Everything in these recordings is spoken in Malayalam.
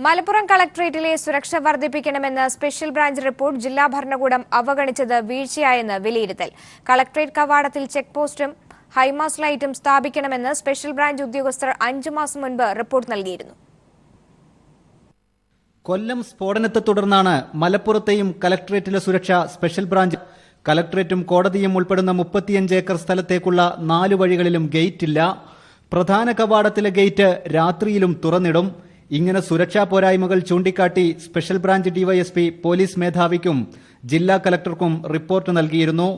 മലപ്പുറം കളക്ടറേറ്റിലെ സുരക്ഷ വർദ്ധിപ്പിക്കണമെന്ന സ്പെഷ്യൽ ബ്രാഞ്ച് റിപ്പോർട്ട് ജില്ലാ ഭരണകൂടം അവഗണിച്ചത് വീഴ്ചയായെന്ന് വിലയിരുത്തൽ. കളക്ടറേറ്റ് കവാടത്തിൽ ചെക്ക് പോസ്റ്റും ഹൈമാസ് ലൈറ്റും സ്ഥാപിക്കണമെന്ന് സ്പെഷ്യൽ ബ്രാഞ്ച് ഉദ്യോഗസ്ഥർ 5 മാസം മുൻപ് റിപ്പോർട്ട് നൽകിയിരുന്നു. കൊല്ലം സ്ഫോടനത്തെ തുടർന്നാണ് മലപ്പുറത്തെയും കളക്ടറേറ്റിലെ സുരക്ഷ സ്പെഷ്യൽ ബ്രാഞ്ച്. കളക്ടറേറ്റും കോടതിയും ഉൾപ്പെടുന്ന 35 ഏക്കർ സ്ഥലത്തേക്കുള്ള 4 വഴികളിലും ഗേറ്റില്ല. പ്രധാന കവാടത്തിലെ ഗേറ്റ് രാത്രിയിലും തുറന്നിടും. ഇങ്ങനെ സുരക്ഷാ പോരായ്മകൾ ചൂണ്ടിക്കാട്ടി സ്പെഷ്യൽ ബ്രാഞ്ച് ഡിവൈഎസ്പി പോലീസ് മേധാവിക്കും ജില്ലാ കളക്ടർക്കും റിപ്പോർട്ട് നൽകിയിരുന്നു.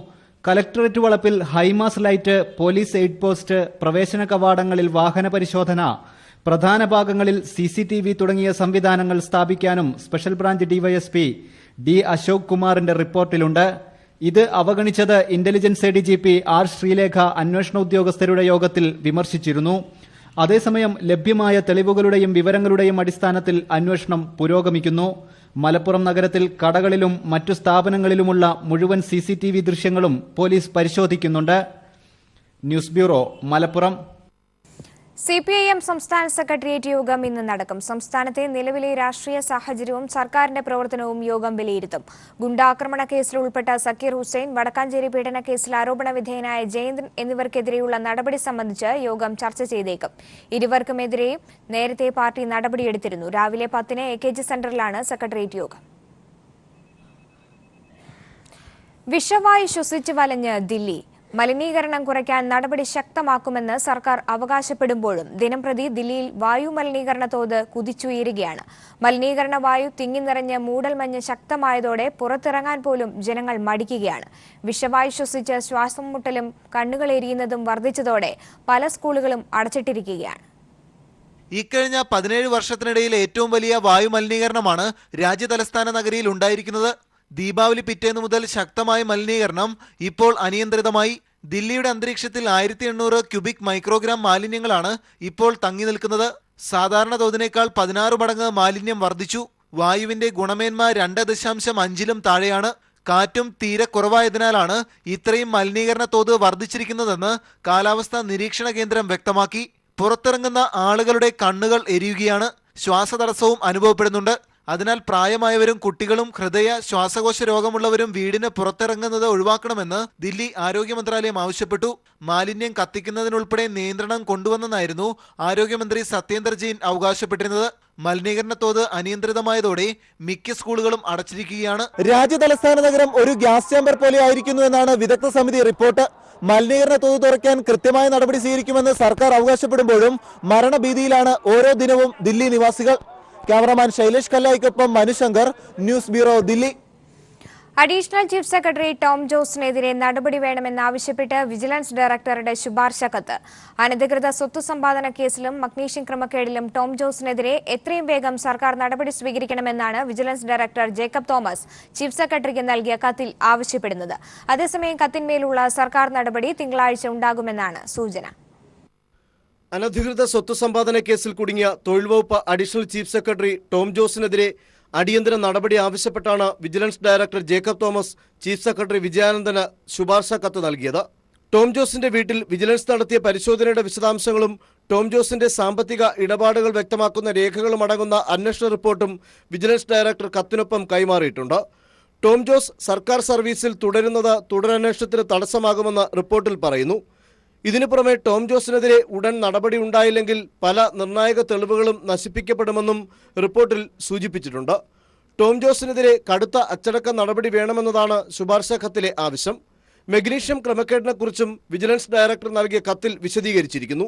കളക്ടറേറ്റ് വളപ്പിൽ high mast light, police aid post, പ്രവേശന കവാടങ്ങളിൽ വാഹന പരിശോധന, പ്രധാന ഭാഗങ്ങളിൽ CCTV തുടങ്ങിയ സംവിധാനങ്ങൾ സ്ഥാപിക്കാനും special branch DYSP D. Ashok കുമാറിന്റെ റിപ്പോർട്ടിലുണ്ട്. ഇത് അവഗണിച്ചത് ഇന്റലിജൻസ് ADGP R. ശ്രീലേഖ അന്വേഷണ ഉദ്യോഗസ്ഥരുടെ യോഗത്തിൽ വിമർശിച്ചിരുന്നു. അതേസമയം ലഭ്യമായ തെളിവുകളുടെയും വിവരങ്ങളുടെയും അടിസ്ഥാനത്തിൽ അന്വേഷണം പുരോഗമിക്കുന്നു. മലപ്പുറം നഗരത്തിൽ കടകളിലും മറ്റു സ്ഥാപനങ്ങളിലുമുള്ള മുഴുവൻ CCTV ദൃശ്യങ്ങളും പോലീസ് പരിശോധിക്കുന്നുണ്ട്. News bureau, Malappuram. CPIM സംസ്ഥാന സെക്രട്ടേറിയറ്റ് യോഗം ഇന്ന് നടക്കും. സംസ്ഥാനത്തെ നിലവിലെ രാഷ്ട്രീയ സാഹചര്യവും സർക്കാരിന്റെ പ്രവർത്തനവും യോഗം വിലയിരുത്തും. ഗുണ്ടാക്രമണ കേസിൽ ഉൾപ്പെട്ട സക്കീർ ഹുസൈൻ, വടക്കാഞ്ചേരി പീഡന കേസിൽ ആരോപണ വിധേയനായ ജയേന്ദ്രൻ എന്നിവർക്കെതിരെയുള്ള നടപടി സംബന്ധിച്ച് യോഗം ചർച്ച ചെയ്തേക്കും. ഇരുവർക്കുമെതിരെയും നേരത്തെ പാർട്ടി നടപടിയെടുത്തിരുന്നു. രാവിലെ 10-ന് AKG സെന്ററിലാണ് സെക്രട്ടേറിയറ്റ് യോഗം. വിഷവായു ശ്വസിച്ച് വലഞ്ഞ് ദില്ലി. മലിനീകരണം കുറയ്ക്കാൻ നടപടി ശക്തമാക്കുമെന്ന് സർക്കാർ അവകാശപ്പെടുമ്പോഴും ദിനംപ്രതി ദില്ലിയിൽ വായു മലിനീകരണ തോത് കുതിച്ചുയരുകയാണ്. മലിനീകരണ വായു തിങ്ങിനിറഞ്ഞ് മൂടൽമഞ്ഞ് ശക്തമായതോടെ പുറത്തിറങ്ങാൻ പോലും ജനങ്ങൾ മടിക്കുകയാണ്. വിഷവായു ശ്വസിച്ച് ശ്വാസം മുട്ടലും കണ്ണുകൾ എരിയുന്നതും വർദ്ധിച്ചതോടെ പല സ്കൂളുകളും അടച്ചിട്ടിരിക്കുകയാണ്. ഇക്കഴിഞ്ഞ 17 വർഷത്തിനിടയിൽ ഏറ്റവും വലിയ വായു മലിനീകരണമാണ് രാജ്യതലസ്ഥാന നഗരിയിൽ ഉണ്ടായിരിക്കുന്നത്. ദീപാവലി പിറ്റേന്നു മുതൽ ശക്തമായ മലിനീകരണം ഇപ്പോൾ അനിയന്ത്രിതമായി. ദില്ലിയുടെ അന്തരീക്ഷത്തിൽ 1800 ക്യൂബിക് മൈക്രോഗ്രാം മാലിന്യങ്ങളാണ് ഇപ്പോൾ തങ്ങി നിൽക്കുന്നത്. സാധാരണ തോതിനേക്കാൾ 16 മടങ്ങ് മാലിന്യം വർദ്ധിച്ചു. വായുവിന്റെ ഗുണമേന്മ 2.5-ലും താഴെയാണ്. കാറ്റും തീരെ കുറവായതിനാലാണ് ഇത്രയും മലിനീകരണ തോത് വർദ്ധിച്ചിരിക്കുന്നതെന്ന് കാലാവസ്ഥാ നിരീക്ഷണ കേന്ദ്രം വ്യക്തമാക്കി. പുറത്തിറങ്ങുന്ന ആളുകളുടെ കണ്ണുകൾ എരിയുകയാണ്. ശ്വാസതടസ്സവും അനുഭവപ്പെടുന്നുണ്ട്. അതിനാൽ പ്രായമായവരും കുട്ടികളും ഹൃദയ ശ്വാസകോശ രോഗമുള്ളവരും വീടിന് പുറത്തിറങ്ങുന്നത് ഒഴിവാക്കണമെന്ന് ദില്ലി ആരോഗ്യ മന്ത്രാലയം ആവശ്യപ്പെട്ടു. മാലിന്യം കത്തിക്കുന്നതിനുൾപ്പെടെ നിയന്ത്രണം കൊണ്ടുവന്നെന്നായിരുന്നു ആരോഗ്യമന്ത്രി സത്യേന്ദർ ജെയിൻ അവകാശപ്പെട്ടിരുന്നത്. മലിനീകരണ തോത് അനിയന്ത്രിതമായതോടെ മിക്ക സ്കൂളുകളും അടച്ചിരിക്കുകയാണ്. രാജ്യതലസ്ഥാന നഗരം ഒരു ഗ്യാസ് ചേമ്പർ പോലെ ആയിരിക്കുന്നു എന്നാണ് വിദഗ്ധ സമിതി റിപ്പോർട്ട്. മലിനീകരണ തോത് കുറയ്ക്കാൻ കൃത്യമായ നടപടി സ്വീകരിക്കുമെന്ന് സർക്കാർ അവകാശപ്പെടുമ്പോഴും മരണഭീതിയിലാണ് ഓരോ ദിനവും ദില്ലി നിവാസികൾ. ക്യാമറമാൻ ശൈലേഷ് കല്ലായിക്കൊപ്പം Manushankar, news bureau, Delhi. Additional chief secretary Tom ജോസിനെതിരെ നടപടി വേണമെന്നാവശ്യപ്പെട്ട് വിജിലൻസ് ഡയറക്ടറുടെ ശുപാർശ കത്ത്. അനധികൃത സ്വത്ത് സമ്പാദന കേസിലും മഗ്നീഷ്യം ക്രമക്കേടിലും ടോം ജോസിനെതിരെ എത്രയും വേഗം സർക്കാർ നടപടി സ്വീകരിക്കണമെന്നാണ് vigilance director Jacob Thomas chief സെക്രട്ടറിക്ക് നൽകിയ കത്തിൽ ആവശ്യപ്പെടുന്നത്. അതേസമയം കത്തിന്മേലുള്ള സർക്കാർ നടപടി തിങ്കളാഴ്ച ഉണ്ടാകുമെന്നാണ് സൂചന. അനധികൃത സ്വത്ത് സമ്പാദന കേസിൽ കുടുങ്ങിയ തൊഴിൽ വകുപ്പ് അഡീഷണൽ ചീഫ് സെക്രട്ടറി ടോം ജോസിനെതിരെ അടിയന്തര നടപടി ആവശ്യപ്പെട്ടാണ് vigilance director Jacob Thomas chief secretary വിജയാനന്ദന് ശുപാർശ കത്ത് നൽകിയത്. ടോം ജോസിന്റെ വീട്ടിൽ വിജിലൻസ് നടത്തിയ പരിശോധനയുടെ വിശദാംശങ്ങളും ടോം ജോസിന്റെ സാമ്പത്തിക ഇടപാടുകൾ വ്യക്തമാക്കുന്ന രേഖകളും അടങ്ങുന്ന അന്വേഷണ റിപ്പോർട്ടും വിജിലൻസ് ഡയറക്ടർ കത്തിനൊപ്പം കൈമാറിയിട്ടുണ്ട്. ടോം ജോസ് സർക്കാർ സർവീസിൽ തുടരുന്നത് തുടരന്വേഷണത്തിന് തടസ്സമാകുമെന്ന് റിപ്പോർട്ടിൽ പറയുന്നു. ഇതിനു പുറമെ ടോം ജോസിനെതിരെ ഉടൻ നടപടി ഉണ്ടായില്ലെങ്കിൽ പല നിർണായക തെളിവുകളും നശിപ്പിക്കപ്പെടുമെന്നും റിപ്പോർട്ടിൽ സൂചിപ്പിച്ചിട്ടുണ്ട്. ടോം ജോസിനെതിരെ കടുത്ത അച്ചടക്ക നടപടി വേണമെന്നതാണ് ശുപാർശ കത്തിലെ ആവശ്യം. മഗ്നീഷ്യം ക്രമക്കേടിനെക്കുറിച്ചും വിജിലൻസ് ഡയറക്ടർ നൽകിയ കത്തിൽ വിശദീകരിച്ചിരിക്കുന്നു.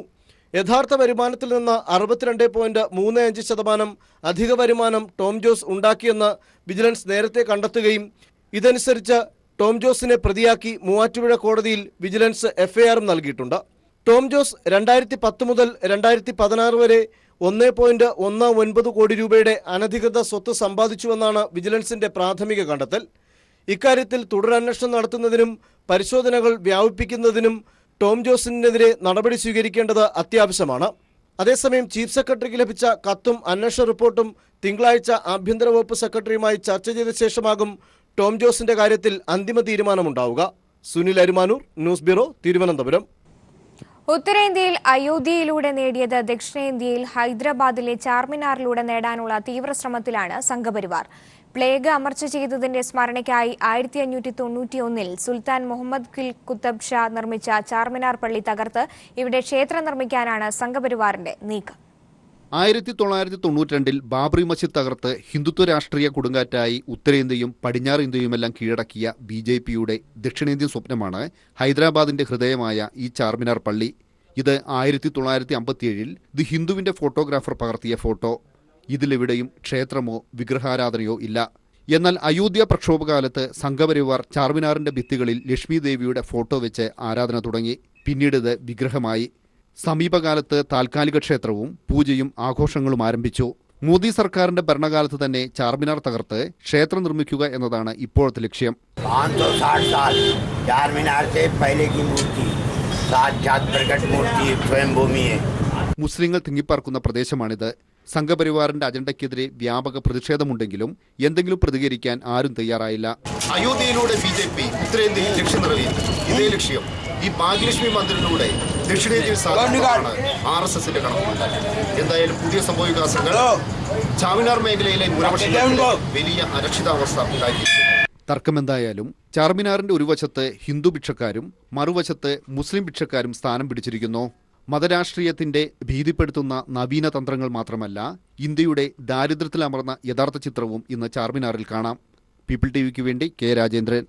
യഥാർത്ഥ വരുമാനത്തിൽ നിന്ന് 62.35% അധിക വരുമാനം ടോം ജോസ് ഉണ്ടാക്കിയെന്ന് വിജിലൻസ് നേരത്തെ കണ്ടെത്തുകയും ഇതനുസരിച്ച് ടോം ജോസിനെ പ്രതിയാക്കി മൂവാറ്റുപുഴ കോടതിയിൽ വിജിലൻസ് FIR നൽകിയിട്ടുണ്ട്. ടോം ജോസ് 2010 മുതൽ 2016 വരെ 1.19 കോടി രൂപയുടെ അനധികൃത സ്വത്ത് സമ്പാദിച്ചുവെന്നാണ് വിജിലൻസിന്റെ പ്രാഥമിക കണ്ടെത്തൽ. ഇക്കാര്യത്തിൽ തുടരന്വേഷണം നടത്തുന്നതിനും പരിശോധനകൾ വ്യാപിപ്പിക്കുന്നതിനും ടോം ജോസിനെതിരെ നടപടി സ്വീകരിക്കേണ്ടത് അത്യാവശ്യമാണ്. അതേസമയം ചീഫ് സെക്രട്ടറിക്ക് ലഭിച്ച കത്തും അന്വേഷണ റിപ്പോർട്ടും തിങ്കളാഴ്ച ആഭ്യന്തര വകുപ്പ് സെക്രട്ടറിയുമായി ചർച്ച ചെയ്ത ശേഷമാകും ടോം ജോസിന്റെ കാര്യത്തിൽ അന്തിമ തീരുമാനമുണ്ടാവുക. Sunil Arumanoor, news bureau, Thiruvananthapuram. ഉത്തരേന്ത്യയിൽ അയോധ്യയിലൂടെ നേടിയത് ദക്ഷിണേന്ത്യയിൽ ഹൈദരാബാദിലെ ചാർമിനാറിലൂടെ നേടാനുള്ള തീവ്രശ്രമത്തിലാണ് സംഘപരിവാർ. പ്ലേഗ് അമർച്ച ചെയ്തതിന്റെ സ്മരണയ്ക്കായി 1591 സുൽത്താൻ മുഹമ്മദ് കുത്തബ് ഷാ നിർമ്മിച്ച ചാർമിനാർ പള്ളി തകർത്ത് ഇവിടെ ക്ഷേത്രം നിർമ്മിക്കാനാണ് സംഘപരിവാറിന്റെ നീക്കം. 1992 ബാബറി മസ്ജിദ് തകർത്ത് ഹിന്ദുത്വ രാഷ്ട്രീയ കൊടുങ്കാറ്റായി ഉത്തരേന്ത്യയും പടിഞ്ഞാറ് ഇന്ത്യയുമെല്ലാം കീഴടക്കിയ BJPയുടെ ദക്ഷിണേന്ത്യൻ സ്വപ്നമാണ് ഹൈദരാബാദിന്റെ ഹൃദയമായ ഈ ചാർമിനാർ പള്ളി. ഇത് 1957 ദി ഹിന്ദുവിന്റെ ഫോട്ടോഗ്രാഫർ പകർത്തിയ ഫോട്ടോ. ഇതിലെവിടെയും ക്ഷേത്രമോ വിഗ്രഹാരാധനയോ ഇല്ല. എന്നാൽ അയോധ്യ പ്രക്ഷോഭകാലത്ത് സംഘപരിവാർ ചാർമിനാറിന്റെ ഭിത്തികളിൽ ലക്ഷ്മി ദേവിയുടെ ഫോട്ടോ വെച്ച് ആരാധന തുടങ്ങി. പിന്നീട് ഇത് വിഗ്രഹമായി. സമീപകാലത്ത് താൽക്കാലിക ക്ഷേത്രവും പൂജയും ആഘോഷങ്ങളും ആരംഭിച്ചു. മോദി സർക്കാരിന്റെ ഭരണകാലത്ത് തന്നെ ചാർമിനാർ തകർത്ത് ക്ഷേത്രം നിർമ്മിക്കുക എന്നതാണ് ഇപ്പോഴത്തെ ലക്ഷ്യം. 560 साल चारमीनार से पहले की मूर्ति साक्षात प्रकट मूर्ति स्वयं भूमि है. മുസ്ലിങ്ങൾ തിങ്ങിപ്പാർക്കുന്ന പ്രദേശമാണിത്. സംഘപരിവാറിന്റെ അജണ്ടയ്ക്കെതിരെ വ്യാപക പ്രതിഷേധമുണ്ടെങ്കിലും എന്തെങ്കിലും പ്രതികരിക്കാൻ ആരും തയ്യാറായില്ല. അയോധ്യയിലൂടെ BJP ഉത്തരേന്ത്യയിൽ ലക്ഷ്യം നിറവേറ്റി. ഇതേ ലക്ഷ്യം ഈ ഭാഗ്യലക്ഷ്മി മന്ദിരത്തിലൂടെ ദക്ഷിണേന്ത്യയിൽ സാധിക്കുന്നതാണ് RSSന്റെ കണക്കുകൂട്ടൽ. എന്തായാലും പുതിയ സംഭവവികാസങ്ങൾ ചാർമിനാർ മേഖലയിലെ വലിയ അരക്ഷിതാവസ്ഥ ഉണ്ടാക്കിയിരിക്കുന്നു. തർക്കമെന്തായാലും ചാർമിനാറിന്റെ ഒരു വശത്ത് ഹിന്ദു ഭിക്ഷക്കാരും മറുവശത്ത് മുസ്ലിം ഭിക്ഷക്കാരും സ്ഥാനം പിടിച്ചിരിക്കുന്നു. മതരാഷ്ട്രീയത്തിന്റെ ഭീതിപ്പെടുത്തുന്ന നവീന തന്ത്രങ്ങൾ മാത്രമല്ല, ഇന്ത്യയുടെ ദാരിദ്ര്യത്തിലമർന്ന യഥാർത്ഥ ചിത്രവും ഇന്ന് ചാർമിനാറിൽ കാണാം. പീപ്പിൾ TVക്ക് വേണ്ടി K. രാജേന്ദ്രൻ.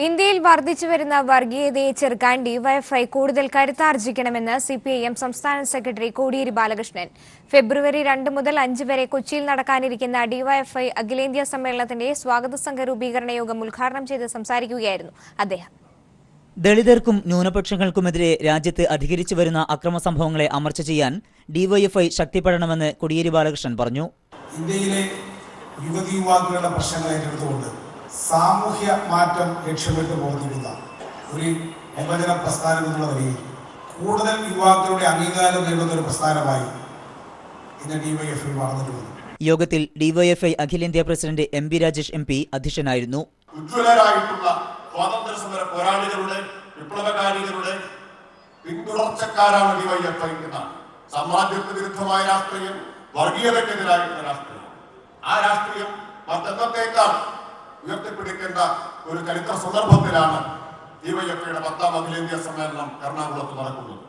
ഇന്ത്യയിൽ വർദ്ധിച്ചുവരുന്ന വർഗീയതയെ ചെറുക്കാൻ ഡിവൈഎഫ്ഐ കൂടുതൽ കരുത്താർജിക്കണമെന്ന് CPIM സംസ്ഥാന സെക്രട്ടറി കോടിയേരി ബാലകൃഷ്ണൻ. ഫെബ്രുവരി 2 മുതൽ 5 വരെ കൊച്ചിയിൽ നടക്കാനിരിക്കുന്ന ഡിവൈഎഫ്ഐ അഖിലേന്ത്യാ സമ്മേളനത്തിന്റെ സ്വാഗത സംഘ രൂപീകരണ യോഗം ഉദ്ഘാടനം ചെയ്ത് സംസാരിക്കുകയായിരുന്നു അദ്ദേഹം. ദളിതർക്കും ന്യൂനപക്ഷങ്ങൾക്കുമെതിരെ രാജ്യത്ത് അധികരിച്ചു വരുന്ന അക്രമ സംഭവങ്ങളെ അമർച്ച ചെയ്യാൻ ഡിവൈഎഫ്ഐ ശക്തിപ്പെടണമെന്ന് കോടിയേരി ബാലകൃഷ്ണൻ പറഞ്ഞു. ഇന്ത്യയിലെ യുവതി യുവാക്കളുടെ പ്രശ്നങ്ങൾ ഏറ്റെടുത്തുകൊണ്ട് സാമൂഹ്യ മാറ്റം ലക്ഷ്യമിട്ട് പ്രവർത്തിക്കുന്ന ഒരു യുവജന പ്രസ്ഥാനം എന്നുള്ള നിലയിൽ കൂടുതൽ യുവാക്കളുടെ അംഗീകാരം നേടുന്ന ഒരു പ്രസ്ഥാനമായി ഇന്ന് ഡിവൈഎഫ്ഐ വളർന്നിട്ടുണ്ട്. യോഗത്തിൽ ഡിവൈഎഫ്ഐ അഖിലേന്ത്യാ പ്രസിഡന്റ് MB രാജേഷ് MP അധ്യക്ഷനായിരുന്നു. ഉജ്ജ്വലരായിട്ടുള്ള സ്വാതന്ത്ര്യ സമര പോരാളികളുടെ വിപ്ലവകാരികളുടെ പിന്തുടർച്ചക്കാരാണ് ഡിവൈഎഫ്ഐ എന്ന സാമ്രാജ്യത്വ വിരുദ്ധമായ രാഷ്ട്രീയം, വർഗീയതക്കെതിരായിട്ടുള്ള രാഷ്ട്രീയം, ആ രാഷ്ട്രീയം മറ്റെന്നത്തേക്കാൾ ഉയർത്തിപ്പിടിക്കേണ്ട ഒരു ചരിത്ര സന്ദർഭത്തിലാണ് ഡിവൈഎഫ്ഐയുടെ 10ാം അഖിലേന്ത്യാ സമ്മേളനം എറണാകുളത്ത് നടക്കുന്നത്.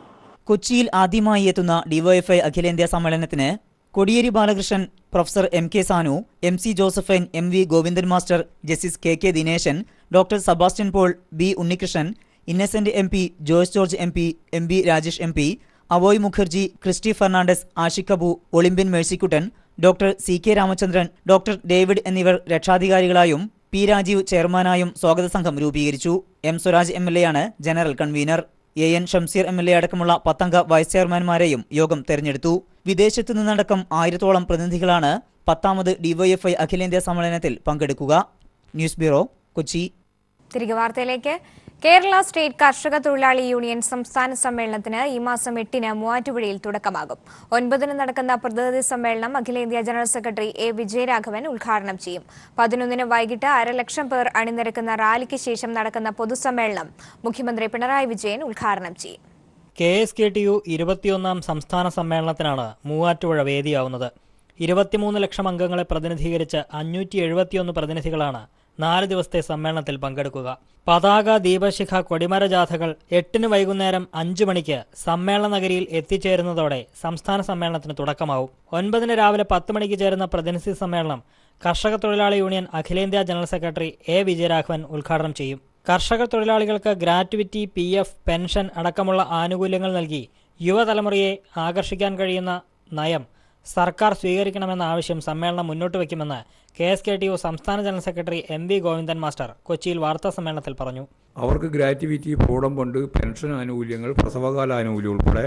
കൊച്ചിയിൽ ആദ്യമായി എത്തുന്ന ഡിവൈഎഫ്ഐ അഖിലേന്ത്യാ സമ്മേളനത്തിന് Kodiyeri Balakrishnan, professor MK Sanu, MC Josephine, MV Govindan master, justice KK Dineshan, doctor Sebastian Paul, B Unnikrishnan, Innocent MP, Joyce George MP, MB Rajesh MP, Avoy Mukherjee, Christy Fernandez, Ashiq Abu, Olympian Mercykuttan, doctor CK Ramachandran, doctor David എന്നിവർ രക്ഷാധികാരികളായും P രാജീവ് ചെയർമാനായും സ്വാഗത സംഘം രൂപീകരിച്ചു. M സ്വരാജ് MLA ആണ് general convener. AN Shamseer MLA അടക്കമുള്ള 10 അംഗ വൈസ് ചെയർമാൻമാരെയും യോഗം തെരഞ്ഞെടുത്തു. വിദേശത്തു നിന്നടക്കം 1000-ഓളം പ്രതിനിധികളാണ് 10ാമത് ഡിവൈഎഫ്ഐ അഖിലേന്ത്യാ സമ്മേളനത്തിൽ പങ്കെടുക്കുക. News bureau, Kochi. തിരികെ വാർത്തയിലേക്ക്. കേരള സ്റ്റേറ്റ് കർഷക തൊഴിലാളി യൂണിയൻ സംസ്ഥാന സമ്മേളനത്തിന് ഈ മാസം 8-ന് മൂവാറ്റുപുഴയിൽ തുടക്കമാകും. 9-ന് നടക്കുന്ന പ്രതിനിധി സമ്മേളനം അഖിലേന്ത്യാ ജനറൽ സെക്രട്ടറി A. വിജയരാഘവൻ ഉദ്ഘാടനം ചെയ്യും. 11-ന് വൈകിട്ട് 1,50,000 പേർ അണിനിരക്കുന്ന റാലിക്ക് ശേഷം നടക്കുന്ന പൊതുസമ്മേളനം മുഖ്യമന്ത്രി പിണറായി വിജയൻ ഉദ്ഘാടനം ചെയ്യും. KSKTU 21ാം സംസ്ഥാന സമ്മേളനത്തിനാണ് മൂവാറ്റുപുഴ വേദിയാവുന്നത്. 23 ലക്ഷം അംഗങ്ങളെ പ്രതിനിധീകരിച്ച് 571 പ്രതിനിധികളാണ് 4 ദിവസത്തെ സമ്മേളനത്തിൽ പങ്കെടുക്കുക. പതാക, ദീപശിഖ, കൊടിമര ജാഥകൾ 8-ന് വൈകുന്നേരം 5 മണിക്ക് സമ്മേളന നഗരിയിൽ എത്തിച്ചേരുന്നതോടെ സംസ്ഥാന സമ്മേളനത്തിന് തുടക്കമാവും. 9-ന് രാവിലെ 10 മണിക്ക് ചേരുന്ന പ്രതിനിധി സമ്മേളനം കർഷക തൊഴിലാളി യൂണിയൻ അഖിലേന്ത്യാ ജനറൽ സെക്രട്ടറി A. വിജയരാഘവൻ ഉദ്ഘാടനം ചെയ്യും. കർഷക തൊഴിലാളികൾക്ക് ഗ്രാറ്റുവിറ്റി, PF, പെൻഷൻ അടക്കമുള്ള ആനുകൂല്യങ്ങൾ നൽകി യുവതലമുറയെ ആകർഷിക്കാൻ കഴിയുന്ന നയം സർക്കാർ സ്വീകരിക്കണമെന്ന ആവശ്യം സമ്മേളനം മുന്നോട്ട് വയ്ക്കുമെന്ന് KSKTU സംസ്ഥാന general secretary MV Govindan master കൊച്ചിയിൽ വാർത്താ സമ്മേളനത്തിൽ പറഞ്ഞു. അവർക്ക് ഗ്രാറ്റുവിറ്റി, ഫോടം ഫണ്ട്, പെൻഷൻ ആനുകൂല്യങ്ങൾ, പ്രസവകാല ആനുകൂല്യം ഉൾപ്പെടെ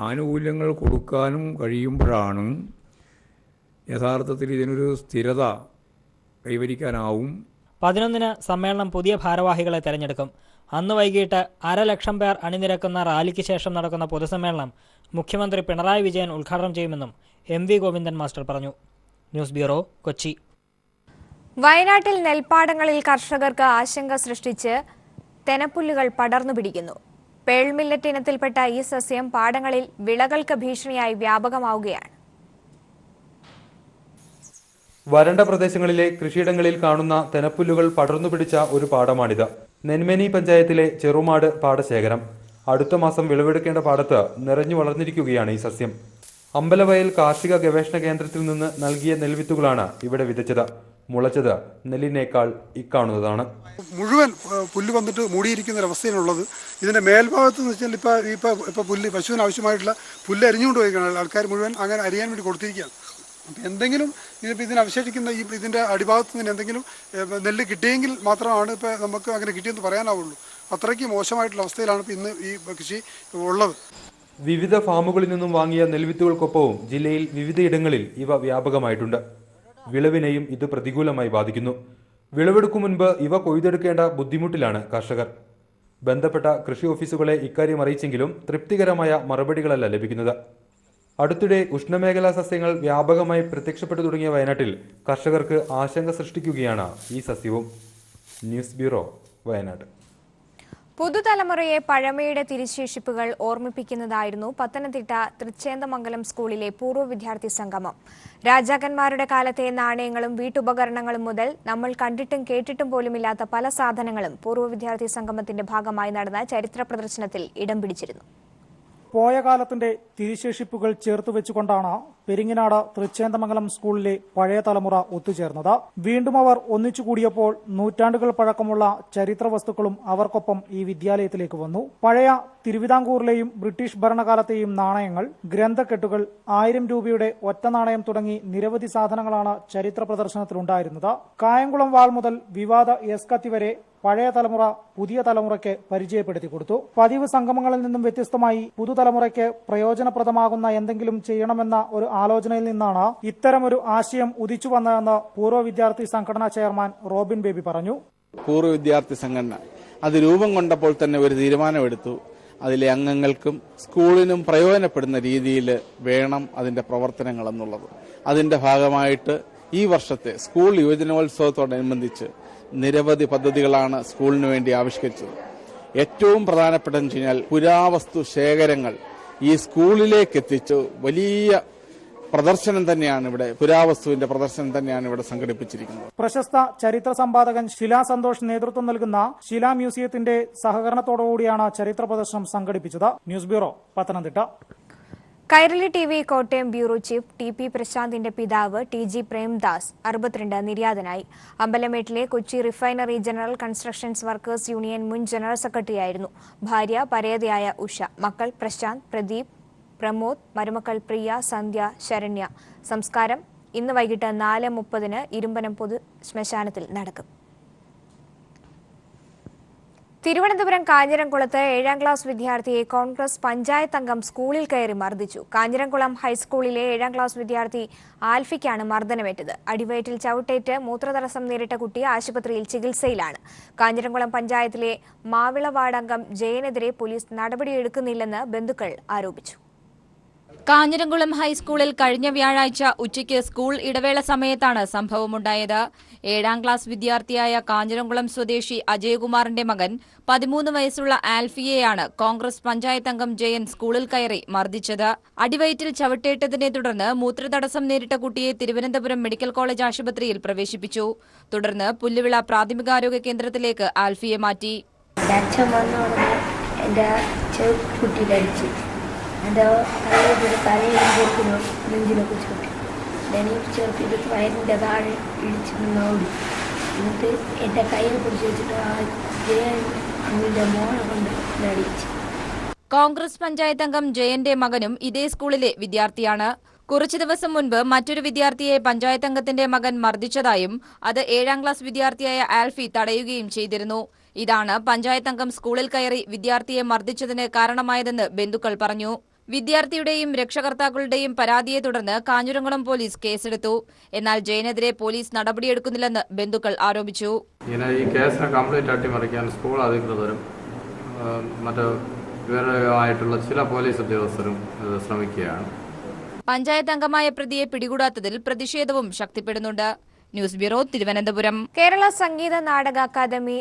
ആനുകൂല്യങ്ങൾ കൊടുക്കാനും കഴിയുമ്പോഴാണ് യഥാർത്ഥത്തിൽ ഇതിനൊരു സ്ഥിരത കൈവരിക്കാനാവും. 11-ന് സമ്മേളനം പുതിയ ഭാരവാഹികളെ തെരഞ്ഞെടുക്കും. അന്ന് വൈകിട്ട് 1,00,000 പേർ അണിനിരക്കുന്ന റാലിക്ക് ശേഷം നടക്കുന്ന പൊതുസമ്മേളനം മുഖ്യമന്ത്രി പിണറായി വിജയൻ ഉദ്ഘാടനം ചെയ്യുമെന്നും MV ഗോവിന്ദൻ മാസ്റ്റർ പറഞ്ഞു. News bureau, Kochi. വയനാട്ടിൽ നെൽപ്പാടങ്ങളിൽ കർഷകർക്ക് ആശങ്ക സൃഷ്ടിച്ച് തെനപ്പുല്ലുകൾ പടർന്നു പിടിക്കുന്നു. പേൾ മില്ലറ്റ് ഇനത്തിൽപ്പെട്ട ഈ സസ്യം പാടങ്ങളിൽ വിളകൾക്ക് ഭീഷണിയായി വ്യാപകമാവുകയാണ്. വരണ്ട പ്രദേശങ്ങളിലെ കൃഷിയിടങ്ങളിൽ കാണുന്ന തെനപ്പുല്ലുകൾ പടർന്നു പിടിച്ച ഒരു പാടമാണിത്. നെന്മേനി പഞ്ചായത്തിലെ ചെറുമാട് പാടശേഖരം. അടുത്ത മാസം വിളവെടുക്കേണ്ട പാടത്ത് നിറഞ്ഞു വളർന്നിരിക്കുകയാണ് ഈ സസ്യം. അമ്പലവയൽ കാർഷിക ഗവേഷണ കേന്ദ്രത്തിൽ നിന്ന് നൽകിയ നെൽവിത്തുകളാണ് ഇവിടെ വിതച്ചത്. മുളച്ചത് നെല്ലിനേക്കാൾ ഇക്കാണുന്നതാണ്. മുഴുവൻ പുല്ല് വന്നിട്ട് മൂടിയിരിക്കുന്ന ഒരവസ്ഥയിലുള്ളത്. ഇതിന്റെ മേൽഭാഗത്ത് എന്ന് വെച്ചാൽ ഇപ്പൊ പുല്ല് പശുവിന് ആവശ്യമായിട്ടുള്ള പുല്ല് അരിഞ്ഞുകൊണ്ട് പോയിക്കാണ് ആൾക്കാർ മുഴുവൻ അങ്ങനെ അരിയാൻ വേണ്ടി കൊടുത്തിരിക്കുകയാണ്. അപ്പം എന്തെങ്കിലും ഇതിന് അവശേഷിക്കുന്ന ഇതിന്റെ അടിഭാഗത്ത് നിന്ന് എന്തെങ്കിലും നെല്ല് കിട്ടിയെങ്കിൽ മാത്രമാണ് ഇപ്പം നമുക്ക് അങ്ങനെ കിട്ടിയെന്ന് പറയാനാവുള്ളൂ. അത്രയ്ക്ക് മോശമായിട്ടുള്ള അവസ്ഥയിലാണ് ഇപ്പം ഇന്ന് ഈ കൃഷി ഉള്ളത്. വിവിധ ഫാമുകളിൽ നിന്നും വാങ്ങിയ നെൽവിത്തുകൾക്കൊപ്പവും ജില്ലയിൽ വിവിധയിടങ്ങളിൽ ഇവ വ്യാപകമായിട്ടുണ്ട്. വിളവിനെയും ഇത് പ്രതികൂലമായി ബാധിക്കുന്നു. വിളവെടുക്കും മുൻപ് ഇവ കൊയ്തെടുക്കേണ്ട ബുദ്ധിമുട്ടിലാണ് കർഷകർ. ബന്ധപ്പെട്ട കൃഷി ഓഫീസുകളെ ഇക്കാര്യം അറിയിച്ചെങ്കിലും തൃപ്തികരമായ മറുപടികളല്ല ലഭിക്കുന്നത്. അടുത്തിടെ ഉഷ്ണമേഖലാ സസ്യങ്ങൾ വ്യാപകമായി പ്രത്യക്ഷപ്പെട്ടു തുടങ്ങിയ വയനാട്ടിൽ കർഷകർക്ക് ആശങ്ക സൃഷ്ടിക്കുകയാണ് ഈ സസ്യവും. News bureau, Wayanad. പുതുതലമുറയെ പഴമയുടെ തിരിശേഷിപ്പുകൾ ഓർമ്മിപ്പിക്കുന്നതായിരുന്നു പത്തനംതിട്ട തൃച്ചേന്ദമംഗലം സ്കൂളിലെ പൂർവ്വ വിദ്യാർത്ഥി സംഗമം. രാജാക്കന്മാരുടെ കാലത്തെ നാണയങ്ങളും വീട്ടുപകരണങ്ങളും മുതൽ നമ്മൾ കണ്ടിട്ടും കേട്ടിട്ടും പോലുമില്ലാത്ത പല സാധനങ്ങളും പൂർവ്വ വിദ്യാർത്ഥി സംഗമത്തിന്റെ ഭാഗമായി നടന്ന ചരിത്ര പ്രദർശനത്തിൽ ഇടം പിടിച്ചിരുന്നു. പോയ കാലത്തിന്റെ തിരിശേഷിപ്പുകൾ ചേർത്തുവെച്ചുകൊണ്ടാണ് പെരിങ്ങനാട് തൃച്ചേന്ദമംഗലം സ്കൂളിലെ പഴയ തലമുറ ഒത്തുചേർന്നത്. വീണ്ടും അവർ ഒന്നിച്ചുകൂടിയപ്പോൾ നൂറ്റാണ്ടുകൾ പഴക്കമുള്ള ചരിത്ര വസ്തുക്കളും അവർക്കൊപ്പം ഈ വിദ്യാലയത്തിലേക്ക് വന്നു. പഴയ തിരുവിതാംകൂറിലെയും ബ്രിട്ടീഷ് ഭരണകാലത്തെയും നാണയങ്ങൾ, ഗ്രന്ഥക്കെട്ടുകൾ, 1000 രൂപയുടെ ഒറ്റ നാണയം തുടങ്ങി നിരവധി സാധനങ്ങളാണ് ചരിത്ര പ്രദർശനത്തിലുണ്ടായിരുന്നത്. കായംകുളം വാൾ മുതൽ വിവാദ എസ് കത്തി വരെ പഴയ തലമുറ പുതിയ തലമുറയ്ക്ക് പരിചയപ്പെടുത്തി കൊടുത്തു. പതിവ് സംഗമങ്ങളിൽ നിന്നും വ്യത്യസ്തമായി പുതുതലമുറയ്ക്ക് പ്രയോജനപ്രദമാകുന്ന എന്തെങ്കിലും ചെയ്യണമെന്ന ഒരു ആലോചനയിൽ നിന്നാണ് ഇത്തരമൊരു ആശയം ഉദിച്ചു വന്നതെന്ന് പൂർവ്വ വിദ്യാർത്ഥി സംഘടനാ ചെയർമാൻ റോബിൻ ബേബി പറഞ്ഞു. പൂർവ്വ വിദ്യാർത്ഥി സംഘടന അത് രൂപം കൊണ്ടപ്പോൾ തന്നെ ഒരു തീരുമാനമെടുത്തു. അതിലെ അംഗങ്ങൾക്കും സ്കൂളിനും പ്രയോജനപ്പെടുന്ന രീതിയിൽ വേണം അതിന്റെ പ്രവർത്തനങ്ങൾ എന്നുള്ളത്. അതിന്റെ ഭാഗമായിട്ട് ഈ വർഷത്തെ സ്കൂൾ യുവജനോത്സവത്തോടനുബന്ധിച്ച് നിരവധി പദ്ധതികളാണ് സ്കൂളിന് വേണ്ടി ആവിഷ്കരിച്ചത്. ഏറ്റവും പ്രധാനപ്പെട്ടതെന്ന് വെച്ച് കഴിഞ്ഞാൽ പുരാവസ്തു ശേഖരങ്ങൾ ഈ സ്കൂളിലേക്ക് എത്തിച്ചു വലിയ പ്രദർശനം തന്നെയാണ് ഇവിടെ, പുരാവസ്തുവിന്റെ പ്രദർശനം തന്നെയാണ് ഇവിടെ സംഘടിപ്പിച്ചിരിക്കുന്നത്. പ്രശസ്ത ചരിത്ര സമ്പാദകൻ ശിലാ സന്തോഷ് നേതൃത്വം നൽകുന്ന ശിലാ മ്യൂസിയത്തിന്റെ സഹകരണത്തോടുകൂടിയാണ് ചരിത്ര പ്രദർശനം സംഘടിപ്പിച്ചത്. News bureau, Pathanamthitta. Kairali TV Kottayam bureau chief TP പ്രശാന്തിന്റെ പിതാവ് TG പ്രേംദാസ് 62 നിര്യാതനായി. അമ്പലമേട്ടിലെ Kochi refinery general constructions workers union മുൻ ജനറൽ സെക്രട്ടറിയായിരുന്നു. ഭാര്യ പരേതയായ ഉഷ, മക്കൾ പ്രശാന്ത്, പ്രദീപ്, പ്രമോദ്, മരുമക്കൾ പ്രിയ, സന്ധ്യ, ശരണ്യ. സംസ്കാരം ഇന്ന് വൈകിട്ട് 4:30 ഇരുമ്പനം പൊതു ശ്മശാനത്തിൽ നടക്കും. തിരുവനന്തപുരം കാഞ്ഞിരംകുളത്ത് 7ാം ക്ലാസ് വിദ്യാർത്ഥിയെ കോൺഗ്രസ് പഞ്ചായത്ത് അംഗം സ്കൂളിൽ കയറി മർദ്ദിച്ചു. കാഞ്ഞിരംകുളം ഹൈസ്കൂളിലെ 7ാം ക്ലാസ് വിദ്യാർത്ഥി ആൽഫിക്കാണ് മർദ്ദനമേറ്റത്. അടിവയറ്റിൽ ചവിട്ടേറ്റ് മൂത്രതടസ്സം നേരിട്ട കുട്ടി ആശുപത്രിയിൽ ചികിത്സയിലാണ്. കാഞ്ഞിരംകുളം പഞ്ചായത്തിലെ മാവിള വാർഡ് അംഗം ജയനെതിരെ പോലീസ് നടപടിയെടുക്കുന്നില്ലെന്ന് ബന്ധുക്കൾ ആരോപിച്ചു. കാഞ്ഞിരംകുളം ഹൈസ്കൂളിൽ കഴിഞ്ഞ വ്യാഴാഴ്ച ഉച്ചയ്ക്ക് സ്കൂൾ ഇടവേള സമയത്താണ് സംഭവമുണ്ടായത്. 7ാം ക്ലാസ് വിദ്യാർത്ഥിയായ കാഞ്ഞിരംകുളം സ്വദേശി അജയകുമാറിന്റെ മകൻ 13 വയസ്സുള്ള ആൽഫിയെയാണ് കോൺഗ്രസ് പഞ്ചായത്ത് അംഗം ജയൻ സ്കൂളിൽ കയറി മർദ്ദിച്ചത്. അടിവയറ്റിൽ ചവിട്ടേറ്റതിനെ തുടർന്ന് മൂത്രതടസ്സം നേരിട്ട കുട്ടിയെ തിരുവനന്തപുരം മെഡിക്കൽ കോളേജ് ആശുപത്രിയിൽ പ്രവേശിപ്പിച്ചു. തുടർന്ന് പുല്ലുവിള പ്രാഥമികാരോഗ്യ കേന്ദ്രത്തിലേക്ക് ആൽഫിയെ മാറ്റി. എൻ്റെ തലയിലും നെഞ്ചിലൊക്കെ ചുട്ടി ചെറുപ്പിട്ട് വയറിൻ്റെ താഴെ ഇടിച്ച് ഓടി. എന്നിട്ട് എൻ്റെ കയ്യിൽ പിടിച്ച് വെച്ചിട്ട് ജയൻ്റെ മോളെ കൊണ്ട് നടിച്ചു. കോൺഗ്രസ് പഞ്ചായത്ത് അംഗം ജയന്റെ മകനും ഇതേ സ്കൂളിലെ വിദ്യാർത്ഥിയാണ്. കുറച്ചു ദിവസം മുൻപ് മറ്റൊരു വിദ്യാർത്ഥിയെ പഞ്ചായത്ത് അംഗത്തിന്റെ മകൻ മർദ്ദിച്ചതായും അത് 7ാം ക്ലാസ് വിദ്യാർത്ഥിയായ ആൽഫി തടയുകയും ചെയ്തിരുന്നു. ഇതാണ് പഞ്ചായത്ത് അംഗം സ്കൂളിൽ കയറി വിദ്യാർത്ഥിയെ മർദ്ദിച്ചതിന് കാരണമായതെന്ന് ബന്ധുക്കൾ പറഞ്ഞു. വിദ്യാർത്ഥിയുടെയും രക്ഷകർത്താക്കളുടെയും പരാതിയെ തുടർന്ന് കാഞ്ഞിരംകുളം പോലീസ് കേസെടുത്തു. എന്നാൽ ജയനെതിരെ പോലീസ് നടപടിയെടുക്കുന്നില്ലെന്ന് ബന്ധുക്കൾ ആരോപിച്ചു. ഈ കേസിനെ കംപ്ലീറ്റ് അട്ടിമറിക്കാൻ സ്കൂൾ അധികൃതരും മറ്റ് വിവരമായിട്ടുള്ള ചില പോലീസ് ഉദ്യോഗസ്ഥരും ശ്രമിക്കുകയാണ്. പഞ്ചായത്ത് അംഗമായ പ്രതിയെ പിടികൂടാത്തതിൽ പ്രതിഷേധവും ശക്തിപ്പെടുന്നുണ്ട്. News bureau, Thiruvananthapuram. Kerala Sangeetha Nataka academy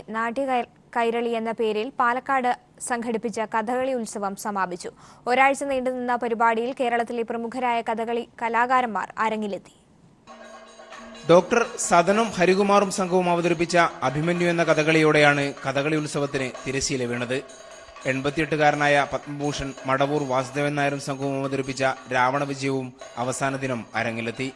Kairali എന്ന പേരിൽ പാലക്കാട് സംഘടിപ്പിച്ച കഥകളി ഉത്സവം സമാപിച്ചു. ഒരാഴ്ച നീണ്ടുനിന്ന പരിപാടിയിൽ കേരളത്തിലെ പ്രമുഖരായ കഥകളി കലാകാരന്മാർ അരങ്ങിലെത്തി. ഡോക്ടർ സദനം ഹരികുമാറും സംഘവും അവതരിപ്പിച്ച അഭിമന്യു എന്ന കഥകളിയോടെയാണ് കഥകളി ഉത്സവത്തിന് തിരശ്ശീല വീണത്. 88-കാരനായ പത്മഭൂഷൺ മടവൂർ വാസുദേവൻ നായരും സംഘവും അവതരിപ്പിച്ച രാവണ വിജയവും അവസാന ദിനം അരങ്ങിലെത്തി.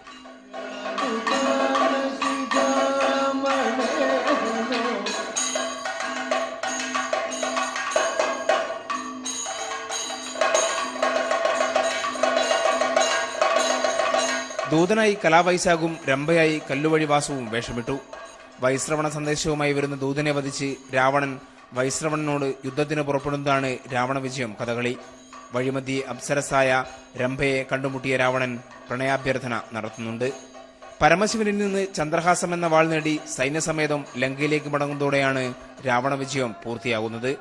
ദൂതനായി കലാവൈശാഖും രംഭയായി കല്ലുവഴി വാസുവും വേഷമിട്ടു. വൈശ്രവണ സന്ദേശവുമായി വരുന്ന ദൂതനെ വധിച്ച് രാവണൻ വൈശ്രവണനോട് യുദ്ധത്തിന് പുറപ്പെടുന്നതാണ് രാവണ വിജയം കഥകളി. വഴിമധ്യേ അപ്സരസായ രംഭയെ കണ്ടുമുട്ടിയ രാവണൻ പ്രണയാഭ്യർത്ഥന നടത്തുന്നുണ്ട്. പരമശിവനിൽ നിന്ന് ചന്ദ്രഹാസം എന്ന വാൾ നേടി സൈന്യസമേതം ലങ്കയിലേക്ക് മടങ്ങുന്നതോടെയാണ് രാവണ വിജയം പൂർത്തിയാകുന്നത്.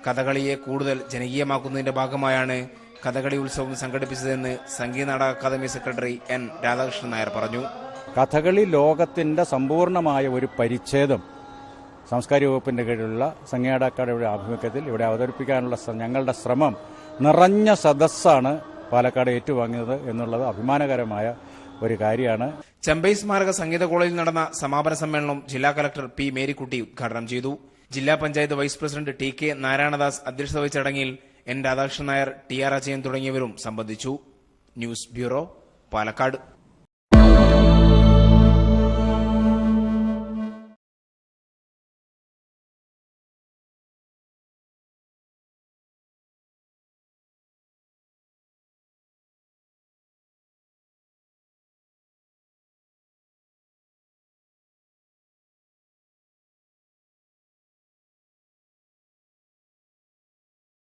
കഥകളിയെ കൂടുതൽ ജനകീയമാക്കുന്നതിന്റെ ഭാഗമായാണ് കഥകളി ഉത്സവം സംഘടിപ്പിച്ചതെന്ന് സംഗീത നാടക അക്കാദമി സെക്രട്ടറി എൻ രാധാകൃഷ്ണൻ നായർ പറഞ്ഞു. കഥകളി ലോകത്തിന്റെ സമ്പൂർണമായ ഒരു പരിച്ഛേദം സാംസ്കാരിക വകുപ്പിന്റെ കീഴിലുള്ള സംഗീത അക്കാദമിയുടെ ആഭിമുഖ്യത്തിൽ ഇവിടെ അവതരിപ്പിക്കാനുള്ള ഞങ്ങളുടെ ശ്രമം നിറഞ്ഞ സദസ്സാണ് പാലക്കാട് ഏറ്റുവാങ്ങിയത് എന്നുള്ളത് അഭിമാനകരമായ ഒരു കാര്യമാണ്. ചെമ്പൈ സ്മാരക സംഗീത കോളേജിൽ നടന്ന സമാപന സമ്മേളനം ജില്ലാ കലക്ടർ പി മേരിക്കുട്ടി ഉദ്ഘാടനം ചെയ്തു. ജില്ലാ panchayat vice president T K Narayanadas അധ്യക്ഷത വഹിച്ച ചടങ്ങിൽ N Radhakrishnan Nair, T R Ajayan തുടങ്ങിയവരും സംബന്ധിച്ചു. News bureau, Palakkad.